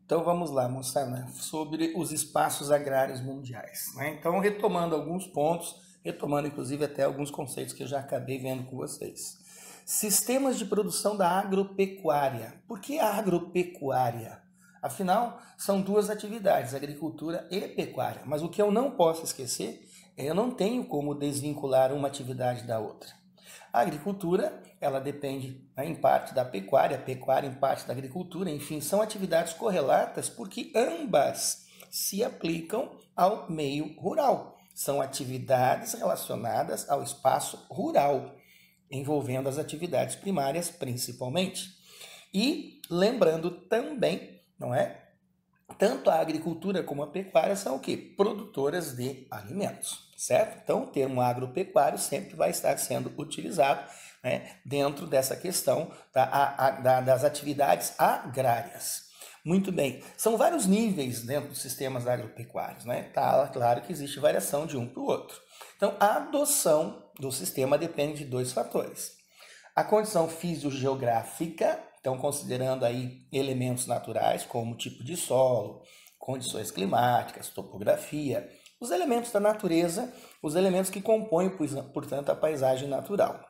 Então vamos lá, moçada, sobre os espaços agrários mundiais, né? Então, retomando alguns pontos, retomando inclusive até alguns conceitos que eu já acabei vendo com vocês. Sistemas de produção da agropecuária. Por que agropecuária? Afinal, são duas atividades, agricultura e pecuária. Mas o que eu não posso esquecer é eu não tenho como desvincular uma atividade da outra. A agricultura, ela depende, né, em parte da pecuária, a pecuária em parte da agricultura, enfim, são atividades correlatas porque ambas se aplicam ao meio rural. São atividades relacionadas ao espaço rural, envolvendo as atividades primárias principalmente. E lembrando também, não é? Tanto a agricultura como a pecuária são o quê? Produtoras de alimentos, certo? Então, o termo agropecuário sempre vai estar sendo utilizado, né, dentro dessa questão das atividades agrárias. Muito bem, são vários níveis dentro dos sistemas agropecuários, né? Tá claro que existe variação de um para o outro. Então, a adoção do sistema depende de dois fatores. A condição fisiogeográfica, então considerando aí elementos naturais como tipo de solo, condições climáticas, topografia, os elementos da natureza, os elementos que compõem, portanto, a paisagem natural.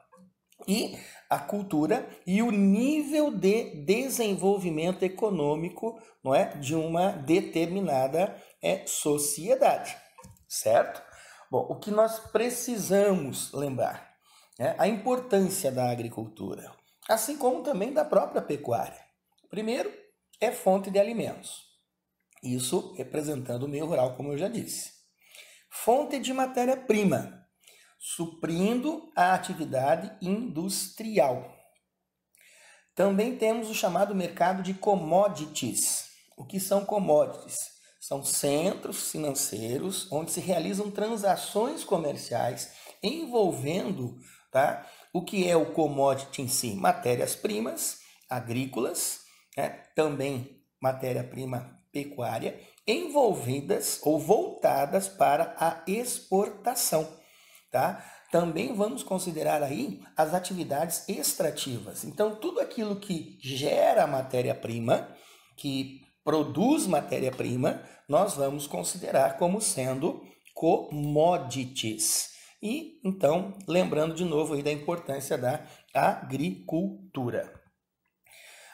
E a cultura e o nível de desenvolvimento econômico, não é, de uma determinada sociedade, certo? Bom, o que nós precisamos lembrar é a importância da agricultura, assim como também da própria pecuária. Primeiro, é fonte de alimentos, isso representando o meio rural, como eu já disse. Fonte de matéria-prima, suprindo a atividade industrial. Também temos o chamado mercado de commodities. O que são commodities? São centros financeiros onde se realizam transações comerciais envolvendo, tá, o que é o commodity em si? Matérias-primas agrícolas, né? Também matéria-prima pecuária, envolvidas ou voltadas para a exportação. Tá? Também vamos considerar aí as atividades extrativas. Então, tudo aquilo que gera matéria-prima, que produz matéria-prima, nós vamos considerar como sendo commodities. E, então, lembrando de novo aí da importância da agricultura.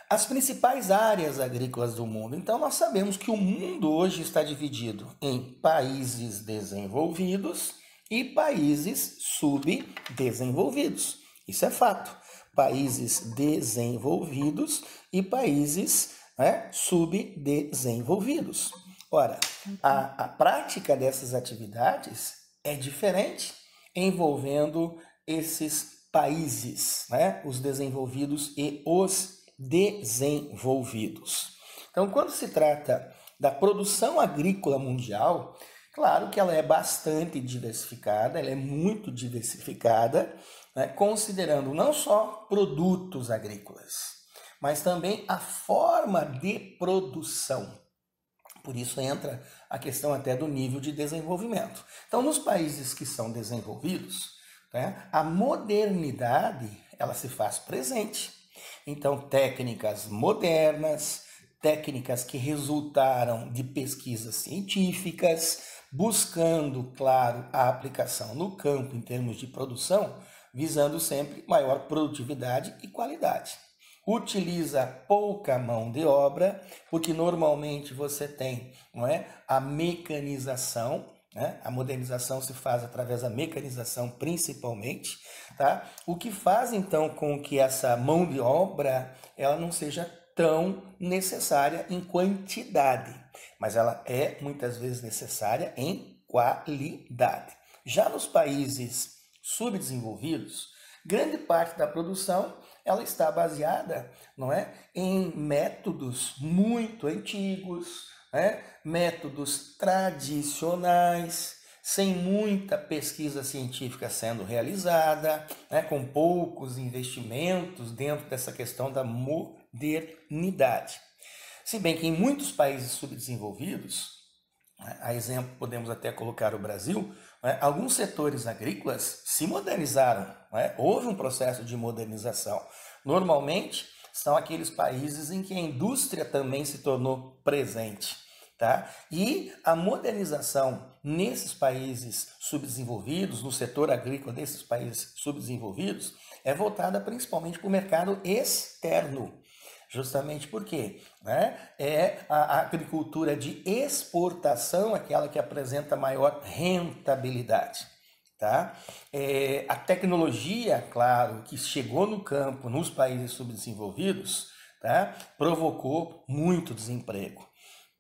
As principais áreas agrícolas do mundo. Então, nós sabemos que o mundo hoje está dividido em países desenvolvidos e países subdesenvolvidos. Isso é fato. Países desenvolvidos e países, né, subdesenvolvidos. Ora, a prática dessas atividades é diferente envolvendo esses países, né, os desenvolvidos e os desenvolvidos. Então, quando se trata da produção agrícola mundial, claro que ela é bastante diversificada, ela é muito diversificada, né, considerando não só produtos agrícolas, mas também a forma de produção. Por isso entra a questão até do nível de desenvolvimento. Então, nos países que são desenvolvidos, né, a modernidade ela se faz presente. Então, técnicas modernas, técnicas que resultaram de pesquisas científicas, buscando, claro, a aplicação no campo em termos de produção, visando sempre maior produtividade e qualidade. Utiliza pouca mão de obra, porque normalmente você tem, não é, a mecanização, né? A modernização se faz através da mecanização principalmente, tá? O que faz então com que essa mão de obra ela não seja tão necessária em quantidade, mas ela é muitas vezes necessária em qualidade. Já nos países subdesenvolvidos, grande parte da produção ela está baseada, não é, em métodos muito antigos, né? Métodos tradicionais, sem muita pesquisa científica sendo realizada, né? Com poucos investimentos dentro dessa questão da modernidade. Se bem que em muitos países subdesenvolvidos, a exemplo podemos até colocar o Brasil, né, alguns setores agrícolas se modernizaram, né? Houve um processo de modernização. Normalmente, são aqueles países em que a indústria também se tornou presente. Tá? E a modernização nesses países subdesenvolvidos, no setor agrícola desses países subdesenvolvidos, é voltada principalmente para o mercado externo. Justamente porque, né, é a agricultura de exportação aquela que apresenta maior rentabilidade. Tá? A tecnologia, claro, que chegou no campo nos países subdesenvolvidos, tá, provocou muito desemprego,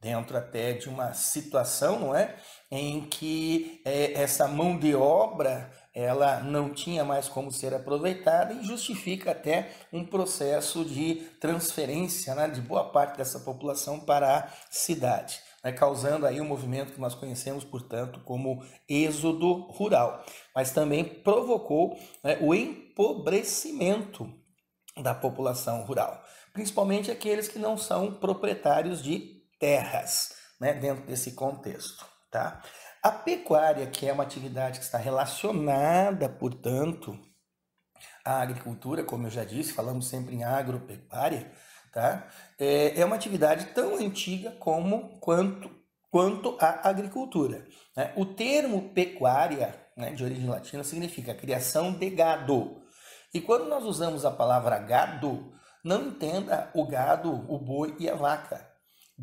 dentro até de uma situação, não é, em que essa mão de obra ela não tinha mais como ser aproveitada e justifica até um processo de transferência, né, de boa parte dessa população para a cidade, né, causando aí um movimento que nós conhecemos, portanto, como êxodo rural, mas também provocou, né, o empobrecimento da população rural, principalmente aqueles que não são proprietários de terras, né, dentro desse contexto, tá? A pecuária, que é uma atividade que está relacionada, portanto, à agricultura, como eu já disse, falamos sempre em agropecuária, tá? É uma atividade tão antiga quanto a agricultura, né? O termo pecuária, né, de origem latina, significa criação de gado. E quando nós usamos a palavra gado, não entenda o gado, o boi e a vaca.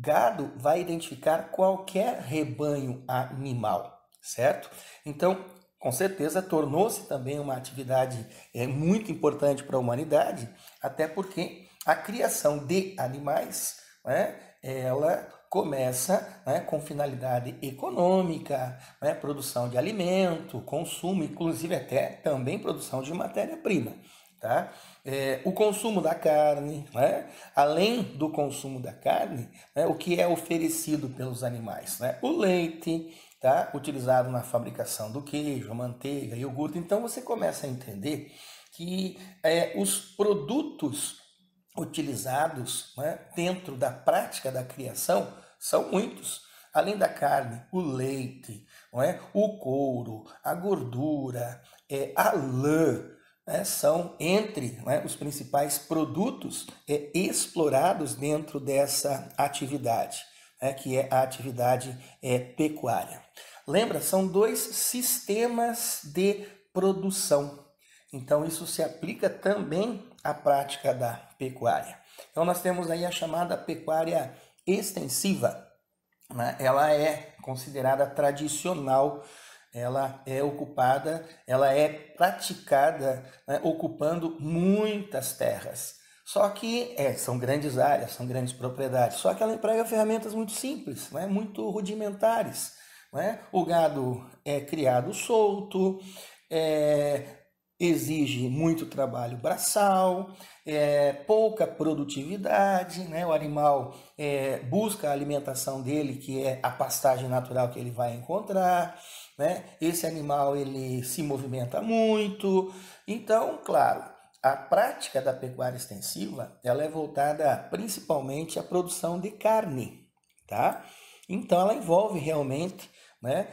Gado vai identificar qualquer rebanho animal, certo? Então, com certeza, tornou-se também uma atividade muito importante para a humanidade, até porque a criação de animais, né, ela começa, né, com finalidade econômica, né, produção de alimento, consumo, inclusive até também produção de matéria-prima. Tá? O consumo da carne, né? Além do consumo da carne, né, o que é oferecido pelos animais? Né? O leite, tá? Utilizado na fabricação do queijo, manteiga, iogurte. Então você começa a entender que os produtos utilizados, né, dentro da prática da criação são muitos. Além da carne, o leite, não é? O couro, a gordura, a lã, né, são entre, né, os principais produtos explorados dentro dessa atividade, né, que é a atividade pecuária. Lembra, são dois sistemas de produção. Então, isso se aplica também à prática da pecuária. Então, nós temos aí a chamada pecuária extensiva, né? Ela é considerada tradicional, ela é ocupada, ela é praticada, né, ocupando muitas terras. Só que são grandes áreas, são grandes propriedades, só que ela emprega ferramentas muito simples, né, muito rudimentares. Né? O gado é criado solto, exige muito trabalho braçal, pouca produtividade, né? O animal busca a alimentação dele, que é a pastagem natural que ele vai encontrar, né? Esse animal ele se movimenta muito, então, claro, a prática da pecuária extensiva ela é voltada principalmente à produção de carne, tá? Então ela envolve realmente, né,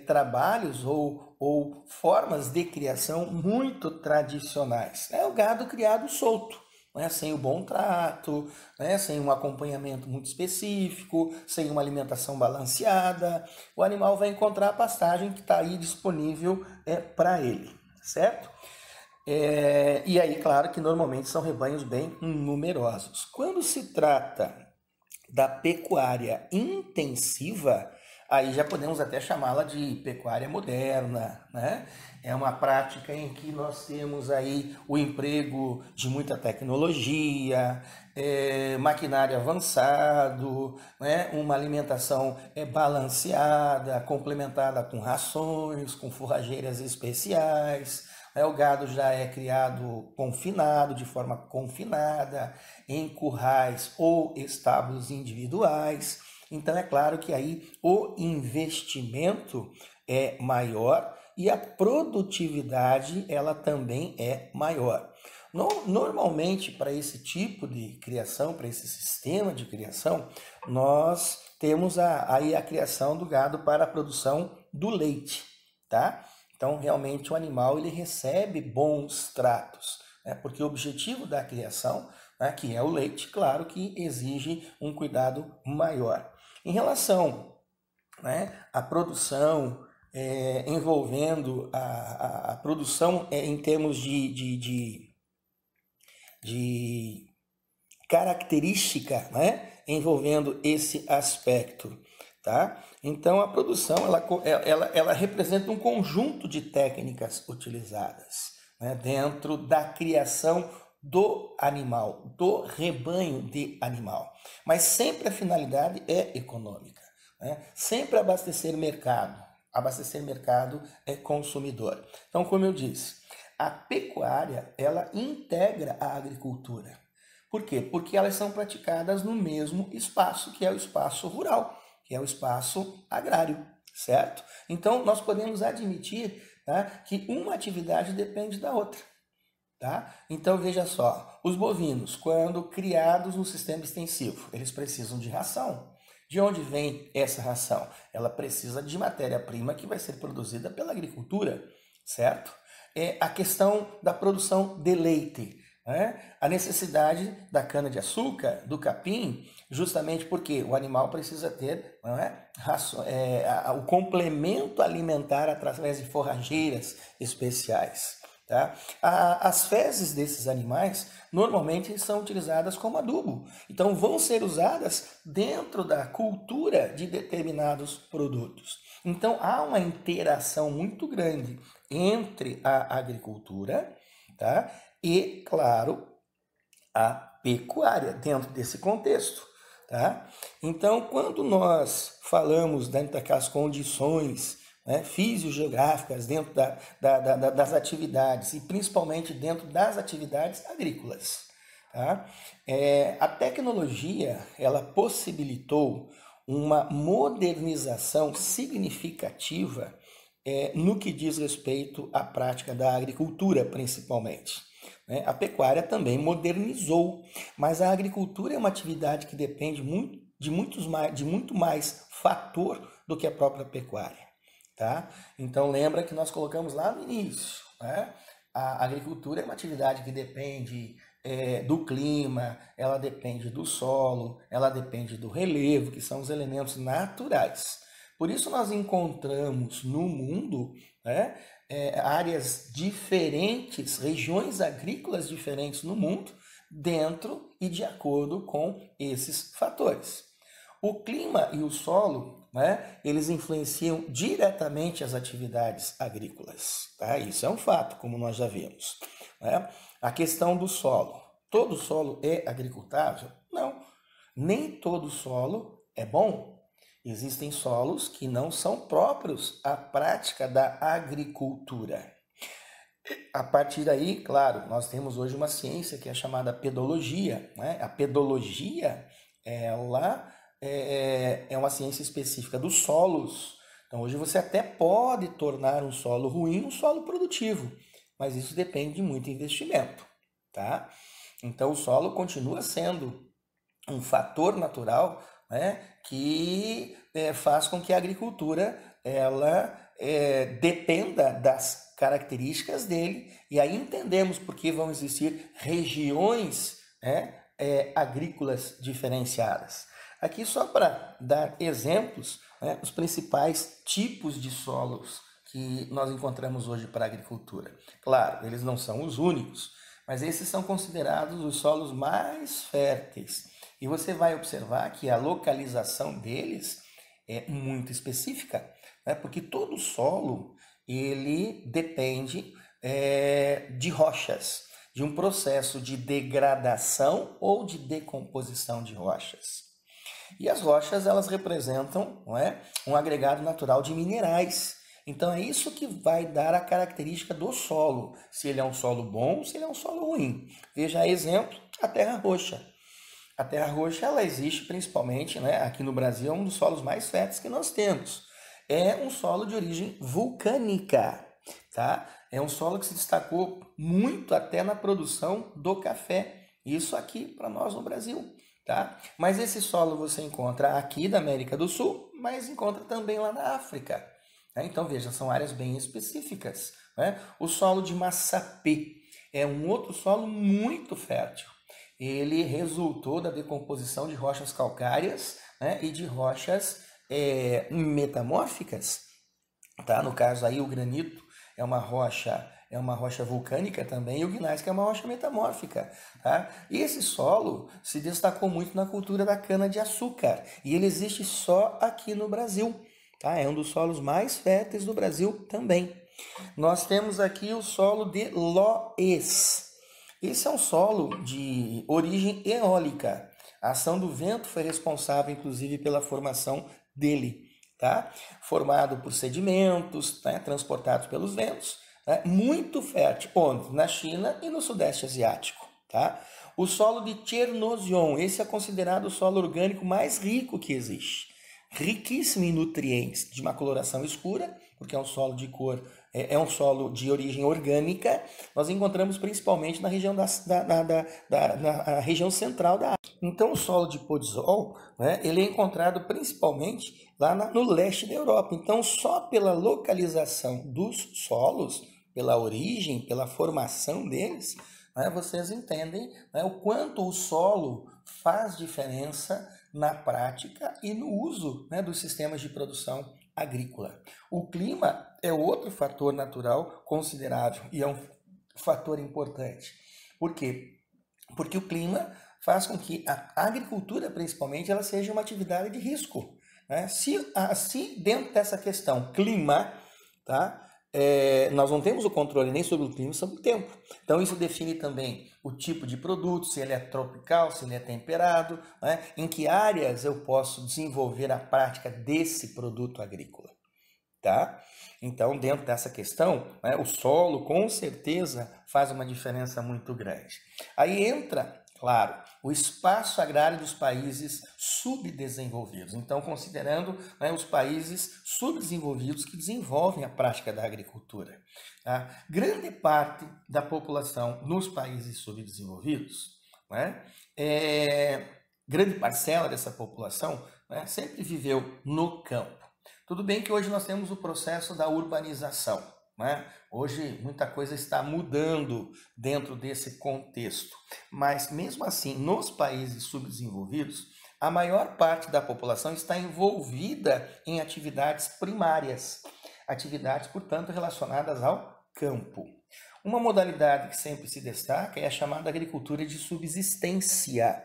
trabalhos ou formas de criação muito tradicionais. É o gado criado solto, né, sem o bom trato, né, sem um acompanhamento muito específico, sem uma alimentação balanceada. O animal vai encontrar a pastagem que está aí disponível para ele, certo? E aí, claro que normalmente são rebanhos bem numerosos. Quando se trata da pecuária intensiva, aí já podemos até chamá-la de pecuária moderna, né? É uma prática em que nós temos aí o emprego de muita tecnologia, maquinário avançado, né? Uma alimentação balanceada, complementada com rações, com forrageiras especiais. O gado já é criado confinado, de forma confinada, em currais ou estábulos individuais. Então é claro que aí o investimento é maior e a produtividade ela também é maior. Normalmente, para esse tipo de criação, para esse sistema de criação, nós temos aí a criação do gado para a produção do leite, tá? Então, realmente, o animal ele recebe bons tratos, né? Porque o objetivo da criação né, que é o leite, claro que exige um cuidado maior. Em relação, né, à produção, envolvendo a produção em termos de característica, né, envolvendo esse aspecto, tá? Então a produção ela representa um conjunto de técnicas utilizadas, né, dentro da criação do animal, do rebanho de animal, mas sempre a finalidade é econômica, né? Sempre abastecer mercado é consumidor. Então, como eu disse, a pecuária ela integra a agricultura. Por quê? Porque elas são praticadas no mesmo espaço, que é o espaço rural, que é o espaço agrário, certo? Então, nós podemos admitir, tá, que uma atividade depende da outra. Tá? Então, veja só, os bovinos, quando criados no sistema extensivo, eles precisam de ração. De onde vem essa ração? Ela precisa de matéria-prima que vai ser produzida pela agricultura, certo? É a questão da produção de leite, né? A necessidade da cana-de-açúcar, do capim, justamente porque o animal precisa ter, não é, o complemento alimentar através de forrageiras especiais. Tá? As fezes desses animais normalmente são utilizadas como adubo, então vão ser usadas dentro da cultura de determinados produtos. Então há uma interação muito grande entre a agricultura, tá? E, claro, a pecuária dentro desse contexto. Tá? Então, quando nós falamos dentro daquelas condições, né, fisiogeográficas dentro das atividades e principalmente dentro das atividades agrícolas, tá? A tecnologia ela possibilitou uma modernização significativa no que diz respeito à prática da agricultura, principalmente. Né? A pecuária também modernizou, mas a agricultura é uma atividade que depende de muito mais fator do que a própria pecuária. Tá? Então lembra que nós colocamos lá no início, né? A agricultura é uma atividade que depende do clima, ela depende do solo, ela depende do relevo, que são os elementos naturais. Por isso nós encontramos no mundo, né, áreas diferentes, regiões agrícolas diferentes no mundo, dentro e de acordo com esses fatores. O clima e o solo, né, eles influenciam diretamente as atividades agrícolas. Tá? Isso é um fato, como nós já vimos. Né? A questão do solo. Todo solo é agricultável? Não. Nem todo solo é bom. Existem solos que não são próprios à prática da agricultura. A partir daí, claro, nós temos hoje uma ciência que é chamada pedologia. Né? A pedologia, ela é uma ciência específica dos solos. Então, hoje você até pode tornar um solo ruim um solo produtivo, mas isso depende de muito investimento, tá? Então, o solo continua sendo um fator natural, né, que faz com que a agricultura ela dependa das características dele, e aí entendemos por que vão existir regiões, né, agrícolas diferenciadas. Aqui só para dar exemplos, né, os principais tipos de solos que nós encontramos hoje para a agricultura. Claro, eles não são os únicos, mas esses são considerados os solos mais férteis. E você vai observar que a localização deles é muito específica, né, porque todo solo ele depende de rochas, de um processo de degradação ou de decomposição de rochas. E as rochas, elas representam, não é, um agregado natural de minerais. Então é isso que vai dar a característica do solo, se ele é um solo bom ou se ele é um solo ruim. Veja exemplo, a terra roxa. A terra roxa ela existe principalmente, né, aqui no Brasil, é um dos solos mais férteis que nós temos. É um solo de origem vulcânica, tá? É um solo que se destacou muito até na produção do café. Isso aqui para nós no Brasil. Tá? Mas esse solo você encontra aqui da América do Sul, mas encontra também lá na África. Né? Então veja, são áreas bem específicas. Né? O solo de Massapê é um outro solo muito fértil. ele resultou da decomposição de rochas calcárias, né, e de rochas metamórficas. Tá? No caso aí o granito é uma rocha vulcânica também, e o gneiss que é uma rocha metamórfica. Tá? E esse solo se destacou muito na cultura da cana-de-açúcar, e ele existe só aqui no Brasil. Tá? É um dos solos mais férteis do Brasil também. Nós temos aqui o solo de Lóes. Esse é um solo de origem eólica. A ação do vento foi responsável, inclusive, pela formação dele. Tá? Formado por sedimentos, né, transportados pelos ventos, né, muito fértil, onde? Na China e no Sudeste Asiático. Tá? O solo de Chernozyon, esse é considerado o solo orgânico mais rico que existe. Riquíssimo em nutrientes, de uma coloração escura, porque é um solo de cor, é um solo de origem orgânica. Nós encontramos principalmente na região, na região central da África. Então o solo de Podzol, né, ele é encontrado principalmente lá no leste da Europa. Então só pela localização dos solos, pela origem, pela formação deles, né, vocês entendem, né, o quanto o solo faz diferença na prática e no uso, né, dos sistemas de produção agrícola. O clima é outro fator natural considerável e é um fator importante. Por quê? Porque o clima faz com que a agricultura, principalmente, ela seja uma atividade de risco. Né? Se dentro dessa questão clima, tá? Nós não temos o controle nem sobre o clima, sobre o tempo. Então isso define também o tipo de produto, se ele é tropical, se ele é temperado, né? Em que áreas eu posso desenvolver a prática desse produto agrícola. Tá? Então, dentro dessa questão, né, o solo com certeza faz uma diferença muito grande. Aí entra, claro, o espaço agrário dos países subdesenvolvidos. Então, considerando, né, os países subdesenvolvidos que desenvolvem a prática da agricultura. Tá? Grande parte da população nos países subdesenvolvidos, né, grande parcela dessa população, né, sempre viveu no campo. Tudo bem que hoje nós temos o processo da urbanização, né? Hoje muita coisa está mudando dentro desse contexto, mas mesmo assim, nos países subdesenvolvidos, a maior parte da população está envolvida em atividades primárias, atividades, portanto, relacionadas ao campo. Uma modalidade que sempre se destaca é a chamada agricultura de subsistência.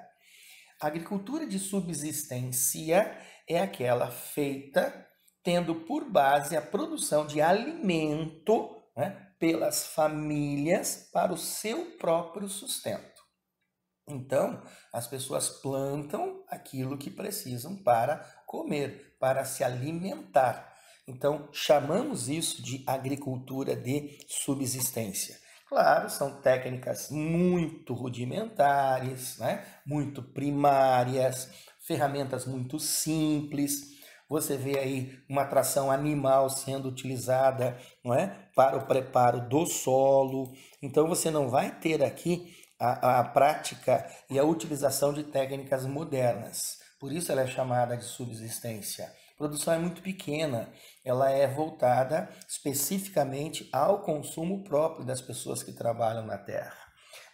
A agricultura de subsistência é aquela feita tendo por base a produção de alimento, né, pelas famílias para o seu próprio sustento. Então, as pessoas plantam aquilo que precisam para comer, para se alimentar. Então, chamamos isso de agricultura de subsistência. Claro, são técnicas muito rudimentares, né? Muito primárias, ferramentas muito simples. Você vê aí uma tração animal sendo utilizada, não é, para o preparo do solo. Então você não vai ter aqui a prática e a utilização de técnicas modernas. Por isso ela é chamada de subsistência. A produção é muito pequena, ela é voltada especificamente ao consumo próprio das pessoas que trabalham na terra.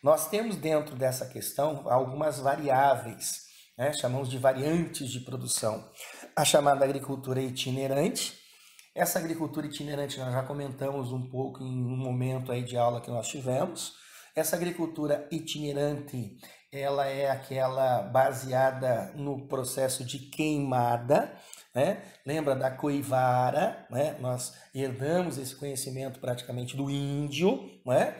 Nós temos dentro dessa questão algumas variáveis, né? Chamamos de variantes de produção. A chamada agricultura itinerante. Essa agricultura itinerante nós já comentamos um pouco em um momento aí de aula que nós tivemos. Essa agricultura itinerante, ela é aquela baseada no processo de queimada, né? Lembra da coivara, né? Nós herdamos esse conhecimento praticamente do índio, né?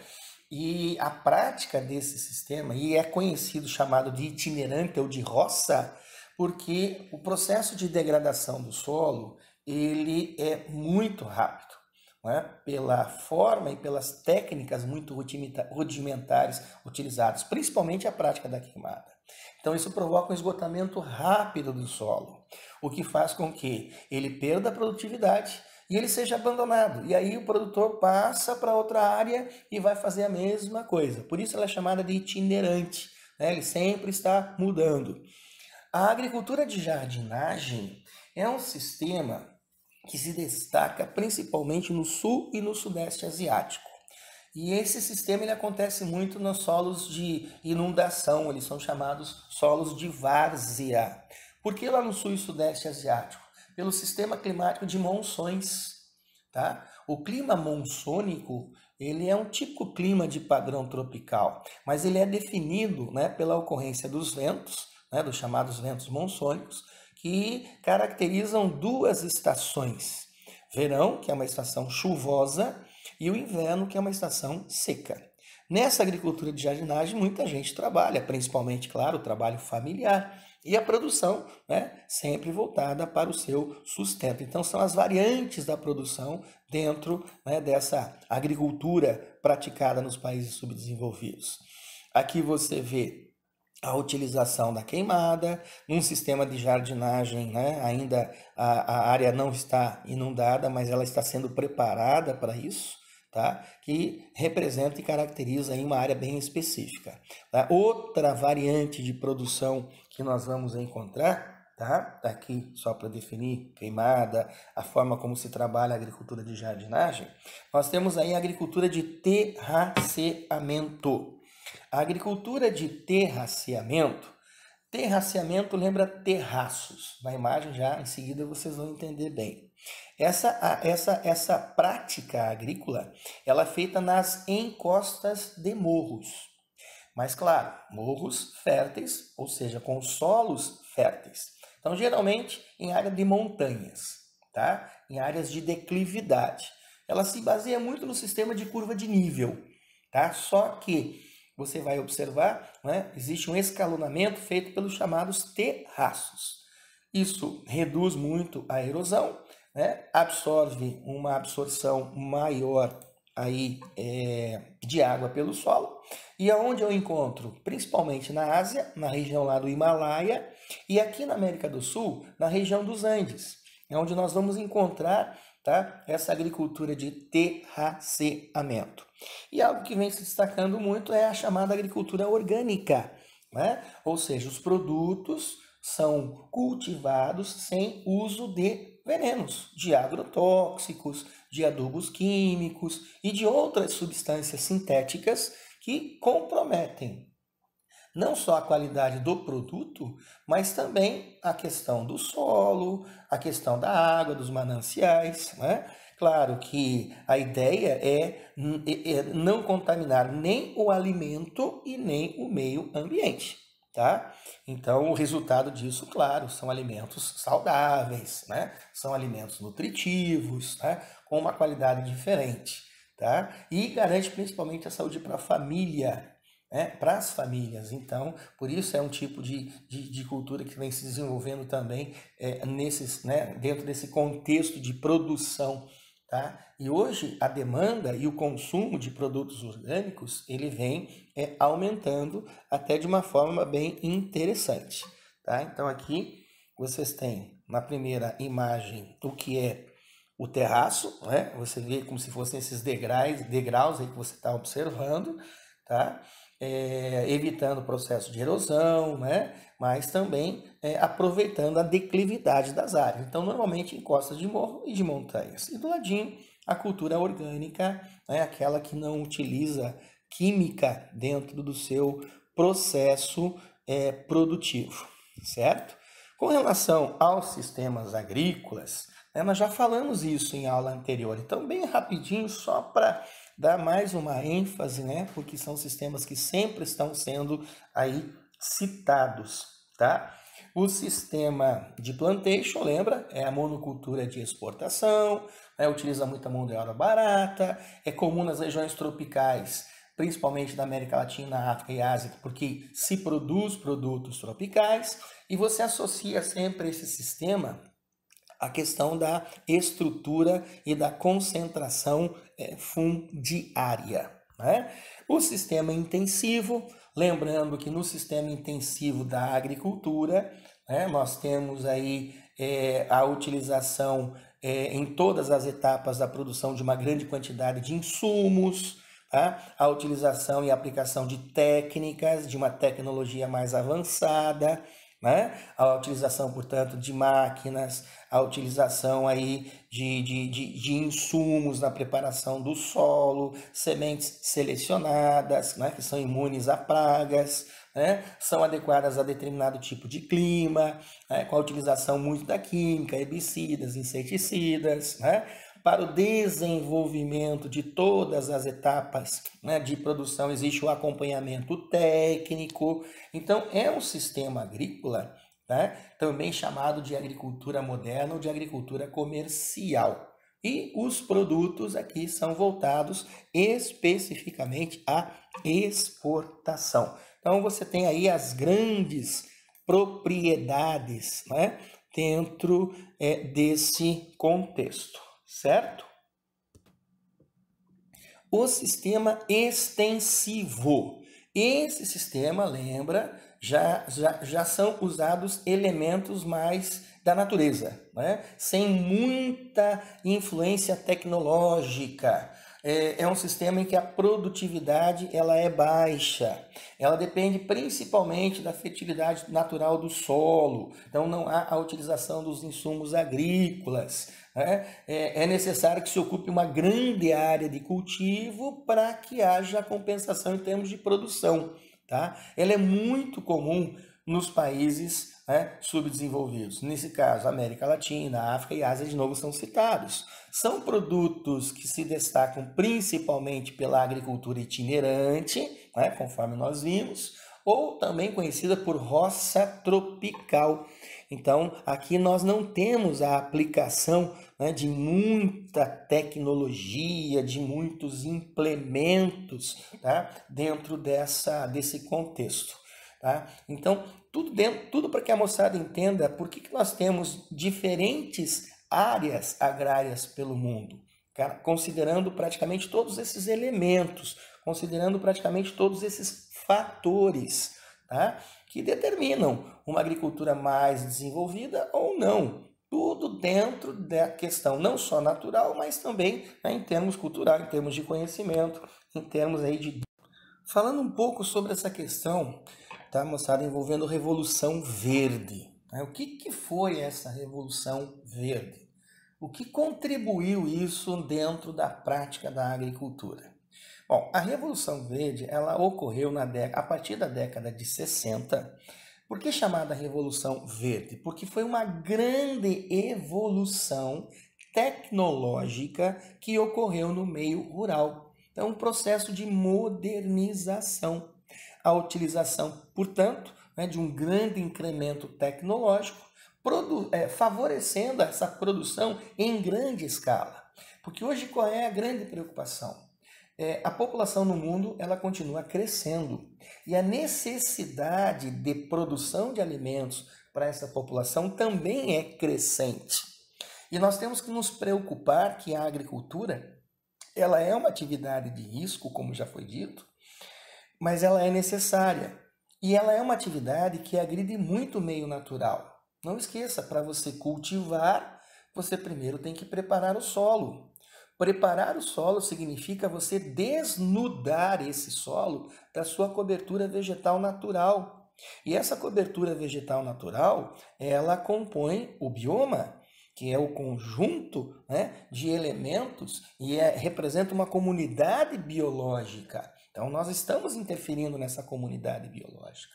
E a prática desse sistema, e é conhecido, chamado de itinerante ou de roça, porque o processo de degradação do solo, ele é muito rápido, né? Pela forma e pelas técnicas muito rudimentares utilizadas, principalmente a prática da queimada. Então isso provoca um esgotamento rápido do solo, o que faz com que ele perda a produtividade e ele seja abandonado. E aí o produtor passa para outra área e vai fazer a mesma coisa. Por isso ela é chamada de itinerante, né? Ele sempre está mudando. A agricultura de jardinagem é um sistema que se destaca principalmente no sul e no sudeste asiático. E esse sistema ele acontece muito nos solos de inundação, eles são chamados solos de várzea. Por que lá no sul e sudeste asiático? Pelo sistema climático de monções, tá? O clima monsônico, ele é um típico clima de padrão tropical, mas ele é definido, né, pela ocorrência dos ventos, né, dos chamados ventos monsônicos, que caracterizam duas estações. Verão, que é uma estação chuvosa, e o inverno, que é uma estação seca. Nessa agricultura de jardinagem, muita gente trabalha, principalmente, claro, o trabalho familiar e a produção, né, sempre voltada para o seu sustento. Então, são as variantes da produção dentro, né, dessa agricultura praticada nos países subdesenvolvidos. Aqui você vê a utilização da queimada, num sistema de jardinagem, né, ainda a área não está inundada, mas ela está sendo preparada para isso. Tá? Que representa e caracteriza aí uma área bem específica. Tá? Outra variante de produção que nós vamos encontrar, tá? Aqui só para definir queimada, a forma como se trabalha a agricultura de jardinagem, nós temos aí a agricultura de terraceamento. A agricultura de terraceamento lembra terraços. Na imagem já em seguida vocês vão entender bem. Essa prática agrícola, ela é feita nas encostas de morros. Mas claro, morros férteis, ou seja, com solos férteis. Então, geralmente em área de montanhas, tá? Em áreas de declividade. Ela se baseia muito no sistema de curva de nível, tá? Só que você vai observar, né, existe um escalonamento feito pelos chamados terraços. Isso reduz muito a erosão, né, absorve uma absorção maior aí, de água pelo solo. E aonde eu encontro? Principalmente na Ásia, na região lá do Himalaia, e aqui na América do Sul, na região dos Andes, é onde nós vamos encontrar, tá, essa agricultura de terraceamento. E algo que vem se destacando muito é a chamada agricultura orgânica, né? Ou seja, os produtos são cultivados sem uso de venenos, de agrotóxicos, de adubos químicos e de outras substâncias sintéticas que comprometem não só a qualidade do produto, mas também a questão do solo, a questão da água, dos mananciais, né? Claro que a ideia é não contaminar nem o alimento e nem o meio ambiente, tá? Então, o resultado disso, claro, são alimentos saudáveis, né? São alimentos nutritivos, né? Com uma qualidade diferente, tá? E garante principalmente a saúde para a família, né, para as famílias. Então, por isso é um tipo de cultura que vem se desenvolvendo também né, dentro desse contexto de produção. Tá? E hoje a demanda e o consumo de produtos orgânicos ele vem aumentando até de uma forma bem interessante. Tá? Então aqui vocês têm na primeira imagem o que é o terraço, né? Você vê como se fossem esses degraus aí que você está observando, tá? Evitando o processo de erosão, né? Mas também aproveitando a declividade das áreas. Então, normalmente em costas de morro e de montanhas. E do ladinho, a cultura orgânica, né? Aquela que não utiliza química dentro do seu processo produtivo, certo? Com relação aos sistemas agrícolas, nós já falamos isso em aula anterior. Então, bem rapidinho, só para dar mais uma ênfase, né? Porque são sistemas que sempre estão sendo aí citados, tá? O sistema de plantation, lembra? É a monocultura de exportação, né? Utiliza muita mão de obra barata, é comum nas regiões tropicais, principalmente da América Latina, África e Ásia, porque se produz produtos tropicais, e você associa sempre esse sistema a questão da estrutura e da concentração fundiária, né? O sistema intensivo, lembrando que no sistema intensivo da agricultura, né, nós temos aí a utilização em todas as etapas da produção de uma grande quantidade de insumos, tá? A utilização e aplicação de técnicas, de uma tecnologia mais avançada, né? A utilização, portanto, de máquinas, a utilização aí de insumos na preparação do solo, sementes selecionadas, né? Que são imunes a pragas, né? São adequadas a determinado tipo de clima, né? Com a utilização muito da química, herbicidas, inseticidas, né? Para o desenvolvimento de todas as etapas, né, de produção, existe o acompanhamento técnico. Então, é um sistema agrícola, né, também chamado de agricultura moderna ou de agricultura comercial. E os produtos aqui são voltados especificamente à exportação. Então, você tem aí as grandes propriedades, né, dentro desse contexto. Certo? O sistema extensivo. Esse sistema, lembra, já são usados elementos mais da natureza, né? Sem muita influência tecnológica. É um sistema em que a produtividade ela é baixa, ela depende principalmente da fertilidade natural do solo, então não há a utilização dos insumos agrícolas, né? É necessário que se ocupe uma grande área de cultivo para que haja compensação em termos de produção, tá? Ela é muito comum nos países, né, subdesenvolvidos. Nesse caso, América Latina, África e Ásia de novo são citados. São produtos que se destacam principalmente pela agricultura itinerante, né, conforme nós vimos, ou também conhecida por roça tropical. Então, aqui nós não temos a aplicação, né, de muita tecnologia, de muitos implementos, tá, dentro desse contexto. Tá? Então, tudo para que a moçada entenda por que nós temos diferentes áreas agrárias pelo mundo, tá? Considerando praticamente todos esses elementos, considerando praticamente todos esses fatores, tá? Que determinam uma agricultura mais desenvolvida ou não. Tudo dentro da questão não só natural, mas também, né, em termos culturais, em termos de conhecimento, em termos aí de... Falando um pouco sobre essa questão, tá, moçada, envolvendo Revolução Verde. O que foi essa Revolução Verde? O que contribuiu isso dentro da prática da agricultura? Bom, a Revolução Verde ela ocorreu a partir da década de 60. Por que chamada Revolução Verde? Porque foi uma grande evolução tecnológica que ocorreu no meio rural. Então, um processo de modernização. A utilização, portanto, né, de um grande incremento tecnológico, favorecendo essa produção em grande escala. Porque hoje qual é a grande preocupação? A população no mundo ela continua crescendo e a necessidade de produção de alimentos para essa população também é crescente. E nós temos que nos preocupar que a agricultura ela é uma atividade de risco, como já foi dito, mas ela é necessária. E ela é uma atividade que agride muito o meio natural. Não esqueça, para você cultivar, você primeiro tem que preparar o solo. Preparar o solo significa você desnudar esse solo da sua cobertura vegetal natural. E essa cobertura vegetal natural, ela compõe o bioma, que é o conjunto, né, de elementos e representa uma comunidade biológica. Então, nós estamos interferindo nessa comunidade biológica,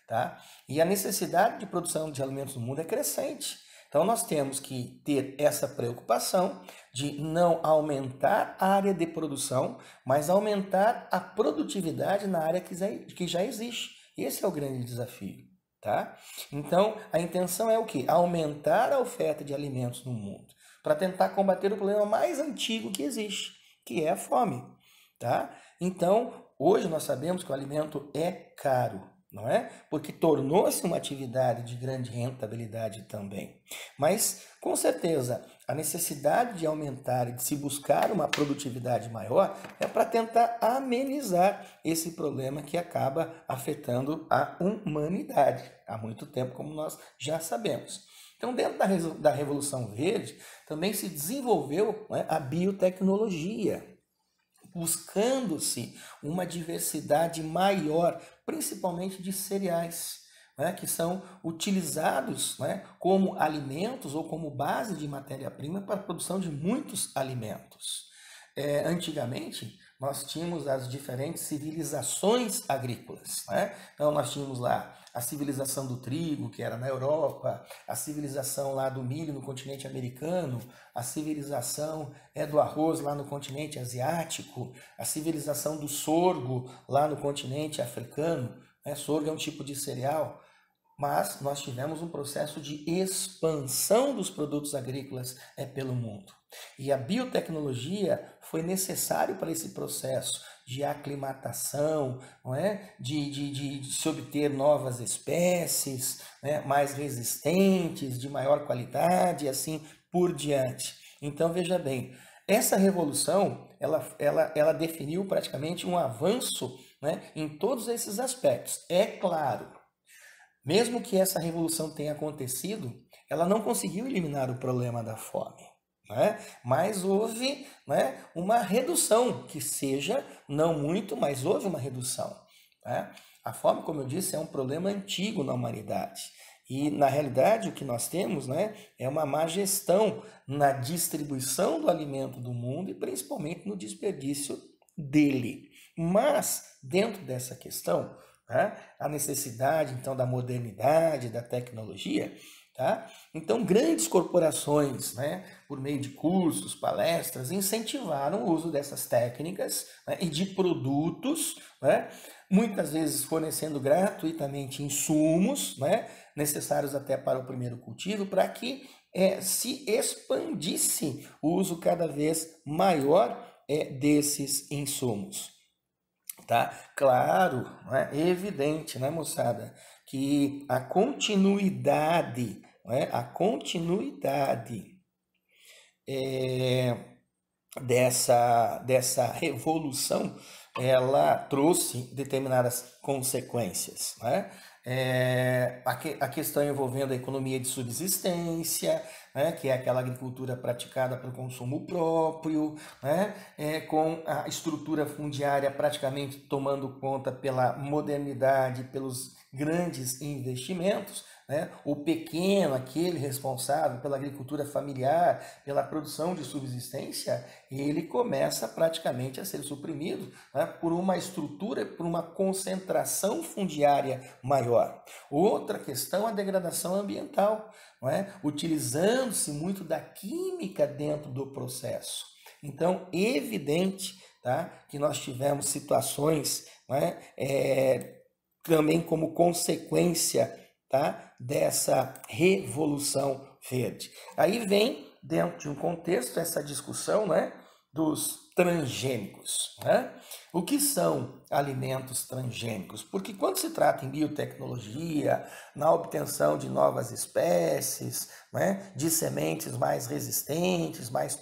tá? E a necessidade de produção de alimentos no mundo é crescente. Então, nós temos que ter essa preocupação de não aumentar a área de produção, mas aumentar a produtividade na área que já existe. Esse é o grande desafio, tá? Então, a intenção é o quê? Aumentar a oferta de alimentos no mundo, para tentar combater o problema mais antigo que existe, que é a fome, tá? Então, hoje nós sabemos que o alimento é caro, não é? Porque tornou-se uma atividade de grande rentabilidade também. Mas, com certeza, a necessidade de aumentar e de se buscar uma produtividade maior é para tentar amenizar esse problema que acaba afetando a humanidade há muito tempo, como nós já sabemos. Então, dentro da Revolução Verde, também se desenvolveu, né, a biotecnologia, buscando-se uma diversidade maior, principalmente de cereais. né, que são utilizados, né, como alimentos ou como base de matéria-prima para a produção de muitos alimentos. Antigamente, nós tínhamos as diferentes civilizações agrícolas, né? Então, nós tínhamos lá a civilização do trigo, que era na Europa, a civilização lá do milho no continente americano, a civilização do arroz lá no continente asiático, a civilização do sorgo lá no continente africano, né? Sorgo é um tipo de cereal, mas nós tivemos um processo de expansão dos produtos agrícolas pelo mundo. E a biotecnologia foi necessário para esse processo de aclimatação, não é? de se obter novas espécies, né? Mais resistentes, de maior qualidade e assim por diante. Então, veja bem, essa revolução, ela definiu praticamente um avanço, né, em todos esses aspectos. É claro, mesmo que essa revolução tenha acontecido, ela não conseguiu eliminar o problema da fome, né? Mas houve, né, uma redução, que seja, não muito, mas houve uma redução, né? A fome, como eu disse, é um problema antigo na humanidade. E, na realidade, o que nós temos, né, é uma má gestão na distribuição do alimento do mundo e principalmente no desperdício dele. Mas, dentro dessa questão, tá, a necessidade, então, da modernidade, da tecnologia, tá? Então, grandes corporações, né, por meio de cursos, palestras, incentivaram o uso dessas técnicas, né, e de produtos, né, muitas vezes fornecendo gratuitamente insumos, né, necessários até para o primeiro cultivo, para que se expandisse o uso cada vez maior desses insumos. Tá? Claro, né? Evidente, né, moçada, que a continuidade, né, dessa revolução, ela trouxe determinadas consequências, né? A questão envolvendo a economia de subsistência, né, que é aquela agricultura praticada para o consumo próprio, né, com a estrutura fundiária praticamente tomando conta pela modernidade, pelos grandes investimentos, né, o pequeno, aquele responsável pela agricultura familiar, pela produção de subsistência, ele começa praticamente a ser suprimido, né, por uma estrutura, por uma concentração fundiária maior. Outra questão, a degradação ambiental, não é? Utilizando-se muito da química dentro do processo. Então, evidente, tá, que nós tivemos situações, não é, também como consequência, tá, dessa revolução verde. Aí vem, dentro de um contexto, essa discussão, né, dos transgênicos, né? O que são alimentos transgênicos? Porque quando se trata em biotecnologia, na obtenção de novas espécies, né, de sementes mais resistentes, mais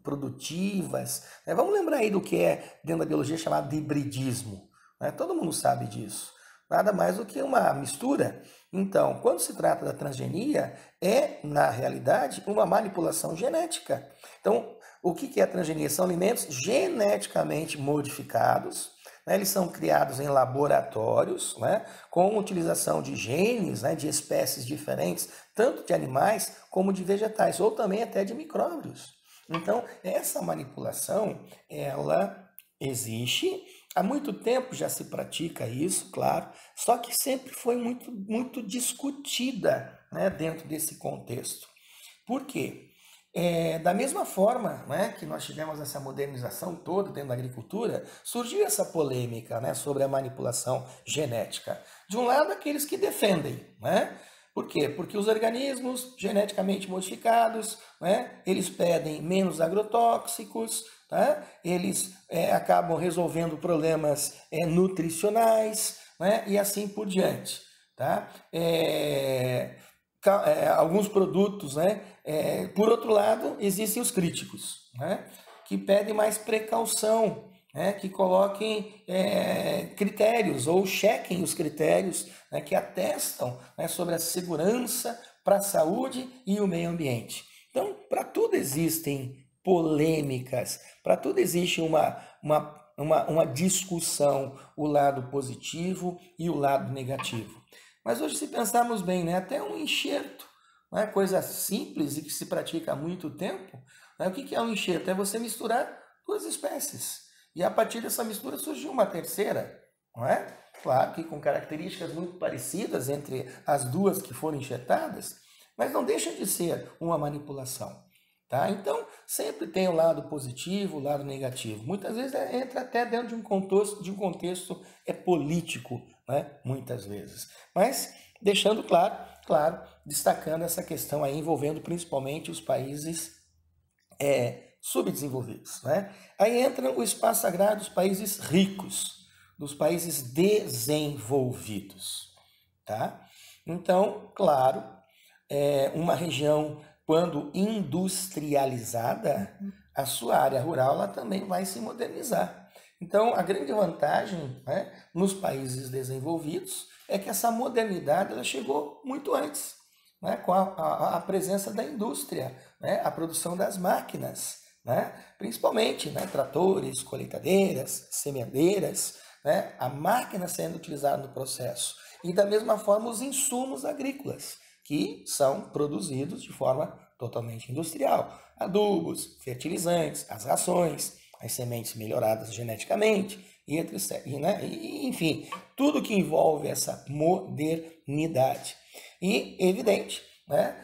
produtivas, né? Vamos lembrar aí do que é, dentro da biologia, chamado de hibridismo, né? Todo mundo sabe disso. Nada mais do que uma mistura. Então, quando se trata da transgenia, na realidade, uma manipulação genética. Então, o que é a transgenia? São alimentos geneticamente modificados, né? Eles são criados em laboratórios, né, com utilização de genes, né, de espécies diferentes, tanto de animais como de vegetais, ou também até de micróbios. Então, essa manipulação, ela existe. Há muito tempo já se pratica isso, claro, só que sempre foi muito discutida, né, dentro desse contexto. Por quê? Da mesma forma, né, que nós tivemos essa modernização toda dentro da agricultura, surgiu essa polêmica, né, sobre a manipulação genética. De um lado, aqueles que defendem, né? Por quê? Porque os organismos geneticamente modificados, né, eles pedem menos agrotóxicos, tá? Eles acabam resolvendo problemas nutricionais, né, e assim por diante. Tá? Alguns produtos, né? Por outro lado, existem os críticos, né, que pedem mais precaução, né, que coloquem critérios ou chequem os critérios, né, que atestam, né, sobre a segurança para a saúde e o meio ambiente. Então, para tudo existem polêmicas, para tudo existe uma discussão, o lado positivo e o lado negativo. Mas hoje, se pensarmos bem, né, até um enxerto, né, coisa simples e que se pratica há muito tempo, né, o que é um enxerto? É você misturar duas espécies. E a partir dessa mistura surgiu uma terceira, não é? Claro que com características muito parecidas entre as duas que foram enxertadas, mas não deixa de ser uma manipulação. Tá? Então, sempre tem o lado positivo, o lado negativo. Muitas vezes entra até dentro de um contexto político, né? Muitas vezes. Mas deixando claro, destacando essa questão aí envolvendo principalmente os países subdesenvolvidos. Né? Aí entra o espaço agrário dos países ricos, dos países desenvolvidos. Tá? Então, claro, uma região, quando industrializada, a sua área rural ela também vai se modernizar. Então, a grande vantagem, né, nos países desenvolvidos é que essa modernidade ela chegou muito antes, né, com a presença da indústria, né, a produção das máquinas, né, principalmente, né, tratores, colheitadeiras, semeadeiras, né, a máquina sendo utilizada no processo. E da mesma forma os insumos agrícolas, que são produzidos de forma totalmente industrial. Adubos, fertilizantes, as rações, as sementes melhoradas geneticamente, e etc. Enfim, tudo que envolve essa modernidade. E, evidente, né,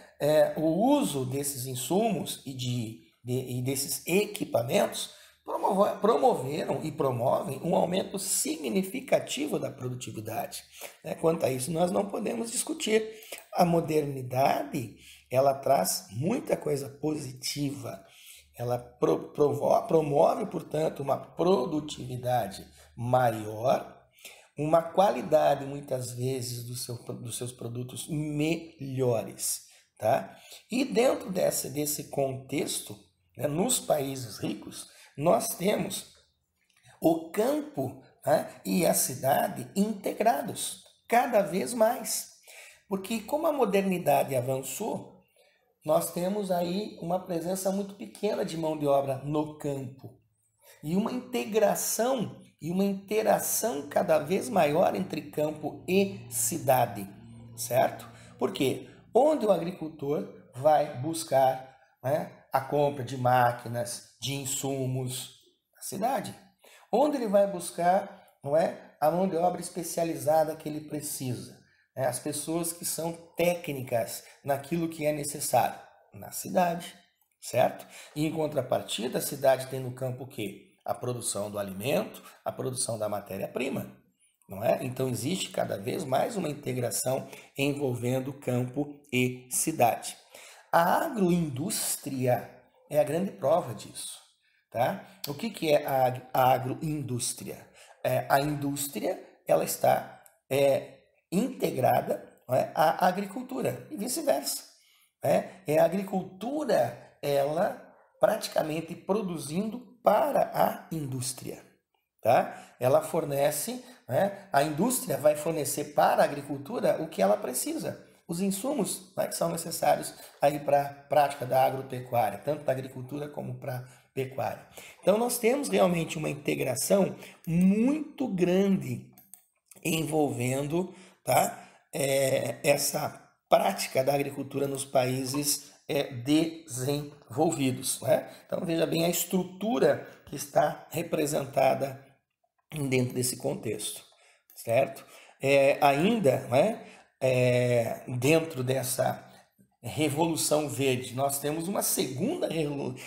o uso desses insumos e desses equipamentos promoveram e promovem um aumento significativo da produtividade. Quanto a isso, nós não podemos discutir. A modernidade, ela traz muita coisa positiva. Ela promove, portanto, uma produtividade maior, uma qualidade, muitas vezes, dos seus produtos melhores. Tá? E dentro desse contexto, né, nos países ricos, nós temos o campo, né, e a cidade integrados, cada vez mais. Porque como a modernidade avançou, nós temos aí uma presença muito pequena de mão de obra no campo. E uma integração e uma interação cada vez maior entre campo e cidade, certo? Por quê? Onde o agricultor vai buscar, né, a compra de máquinas, de insumos, na cidade. Onde ele vai buscar, não é, a mão de obra especializada que ele precisa, né, as pessoas que são técnicas naquilo que é necessário, na cidade, certo? E em contrapartida, a cidade tem no campo o quê? A produção do alimento, a produção da matéria-prima, não é? Então existe cada vez mais uma integração envolvendo campo e cidade. A agroindústria é a grande prova disso, tá? O que é a agroindústria? A indústria, ela está integrada, não é, à agricultura e vice-versa. É a agricultura, ela praticamente produzindo para a indústria. Tá? Ela fornece, né, a indústria vai fornecer para a agricultura o que ela precisa, os insumos, né, que são necessários aí para a prática da agropecuária, tanto da agricultura como para a pecuária. Então nós temos realmente uma integração muito grande envolvendo, tá, essa prática da agricultura nos países desenvolvidos. Né? Então veja bem a estrutura que está representada dentro desse contexto, certo? Ainda, né, dentro dessa Revolução Verde, nós temos uma segunda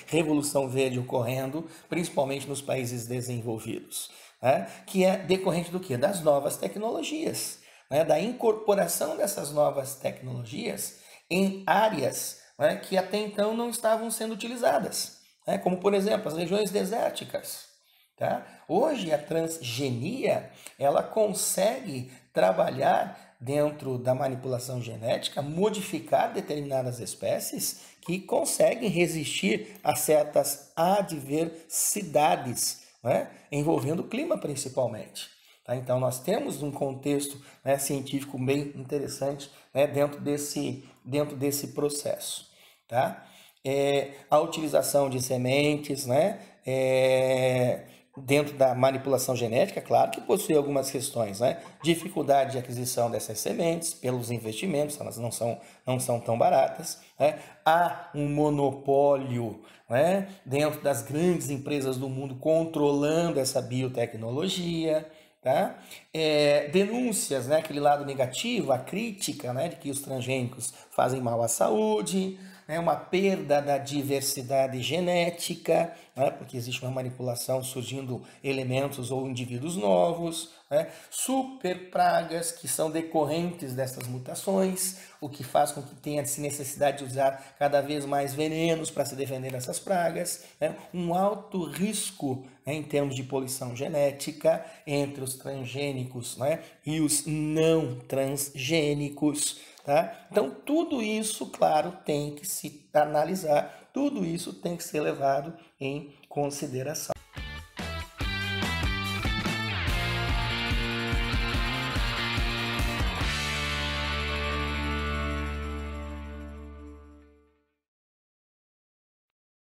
Revolução Verde ocorrendo, principalmente nos países desenvolvidos, né, que é decorrente do quê? Das novas tecnologias, né, da incorporação dessas novas tecnologias em áreas, né, que até então não estavam sendo utilizadas, né, como, por exemplo, as regiões desérticas. Tá? Hoje a transgenia ela consegue trabalhar dentro da manipulação genética, modificar determinadas espécies que conseguem resistir a certas adversidades, né? Envolvendo o clima principalmente. Tá? Então nós temos um contexto, né, científico bem interessante, né, dentro desse processo. Tá? A utilização de sementes, né? dentro da manipulação genética, claro que possui algumas questões, né? Dificuldade de aquisição dessas sementes pelos investimentos, elas não são tão baratas, né? Há um monopólio, né, dentro das grandes empresas do mundo controlando essa biotecnologia, tá? Denúncias, né, aquele lado negativo, a crítica, né, de que os transgênicos fazem mal à saúde, né, uma perda da diversidade genética, né, porque existe uma manipulação surgindo elementos ou indivíduos novos, né, super pragas que são decorrentes dessas mutações, o que faz com que tenha-se necessidade de usar cada vez mais venenos para se defender dessas pragas, né, um alto risco, né, em termos de poluição genética entre os transgênicos, né, e os não transgênicos. Tá? Então, tudo isso, claro, tem que se analisar, tudo isso tem que ser levado em consideração.